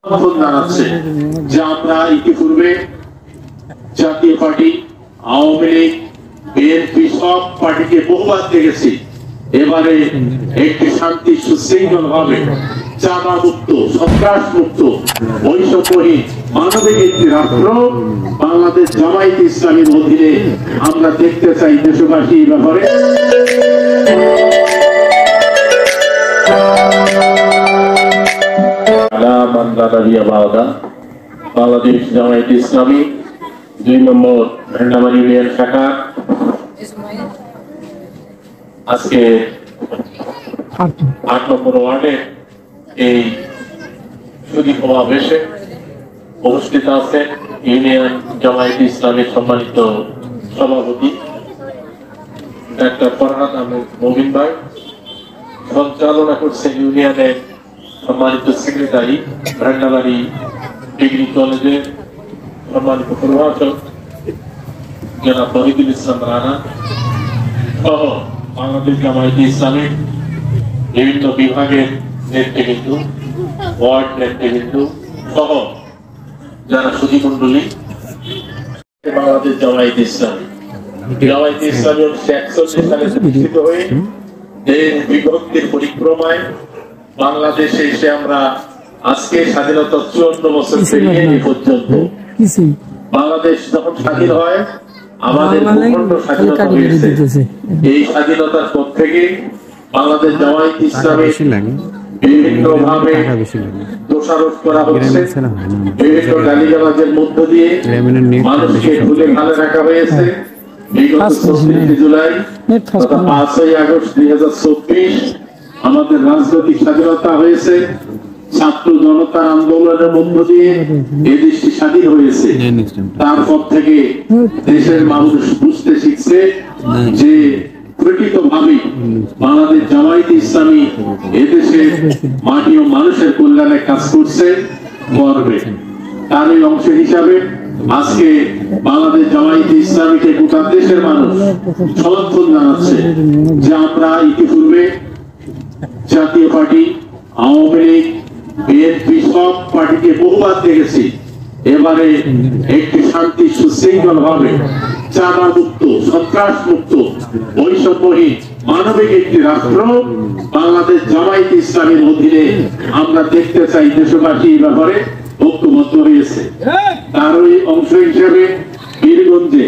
জানাচ্ছে যে আমরা ইতিপূর্বে জাতীয় পার্টি, আওয়ামী লীগ, বিএনপি সব পার্টিকে বহুবার দেখেছি। এবারে একটি শান্তি সুশৃঙ্খল ভাবে চাঁদা মুক্ত, সন্ত্রাস মুক্ত, বৈষম্যহীন মানবিক একটি রাষ্ট্র বাংলাদেশ জামায়াতে ইসলামীর অধীনে আমরা দেখতে চাই। দেশবাসী এই ব্যাপারে বাংলাদেশ জামায়াতে ইসলামী ২ নম্বর ভেন্ডামারি ইউনিয়ন শাখা আজকে ৮ নম্বর ওয়ার্ডে এই সুদী সমাবেশে অনুষ্ঠিত আছে ইউনিয়ন জামায়াতে ইসলামের সম্মানিত সভাপতি ডাক্তার ফরহাদ আহমেদ মবিন ভাই, সঞ্চালনা করছে ইউনিয়নের সম্মানিত সেক্রেটারি ভেন্ডামারি ডিগ্রি কলেজের সম্মানিত প্রভাষক জনাব তহিদুল ইসলাম রানা সহ বাংলাদেশ জামায়াতে ইসলামের বিভিন্ন বিভাগের নেতৃবৃন্দ, ওয়ার্ড নেতৃবৃন্দ সহ যারা সুধীমণ্ডলী বাংলাদেশ জামায়াতে ইসলামী সালে প্রতিষ্ঠিত হয়ে দেশ বিভক্তির পরিক্রমায় বাংলাদেশে এসে আমরা আজকে স্বাধীনতা 54 বছর পেরিয়ে এই পর্যন্ত বাংলাদেশ যখন স্বাধীন হয় আমাদের ভূখণ্ড স্বাধীনতা হয়েছে। এই স্বাধীনতার পর থেকে বাংলাদেশ জামায়াতে ইসলামী বিভিন্ন ভাবে দোষারোপ করা হচ্ছে, বিভিন্ন গালিগালাজের মধ্য দিয়ে মানুষকে ভুলে ভালো রাখা হয়েছে। বিগত ৩৬ জুলাই তথা ৫ই আগস্ট ২০২৪ আমাদের রাজনৈতিক স্বাধীনতা হয়েছে। ছাত্র জনতার আন্দোলনের মধ্য দিয়ে এই দেশটি স্বাধীন হয়েছে। তারপর থেকে দেশের মানুষ বুঝতে শিখছে যে প্রকৃতভাবে বাংলাদেশ জামায়াতে ইসলামী এদেশের মাটি ও মানুষের কল্যাণে কাজ করছে, করবে। তারই অংশ হিসাবে আজকে বাংলাদেশ জামায়াতে ইসলামীকে গোটা দেশের মানুষ সমর্থন জানাচ্ছে যে আমরা ইতিপূর্বে জাতীয় পার্টি, আওয়ামী লীগ, বিএনপি সব পার্টিকে বহুবার দেখেছি। এবারে একটি শান্তি সুশৃঙ্খল ভাবে চাঁদা মুক্ত, সন্ত্রাস মুক্ত, বৈষম্যহীন মানবিক একটি রাষ্ট্র বাংলাদেশ জামায়াতে ইসলামের অধীনে আমরা দেখতে চাই। দেশবাসী এই ব্যাপারে ঐক্যবদ্ধ হয়েছে। তারই অংশ হিসেবে বীরগঞ্জে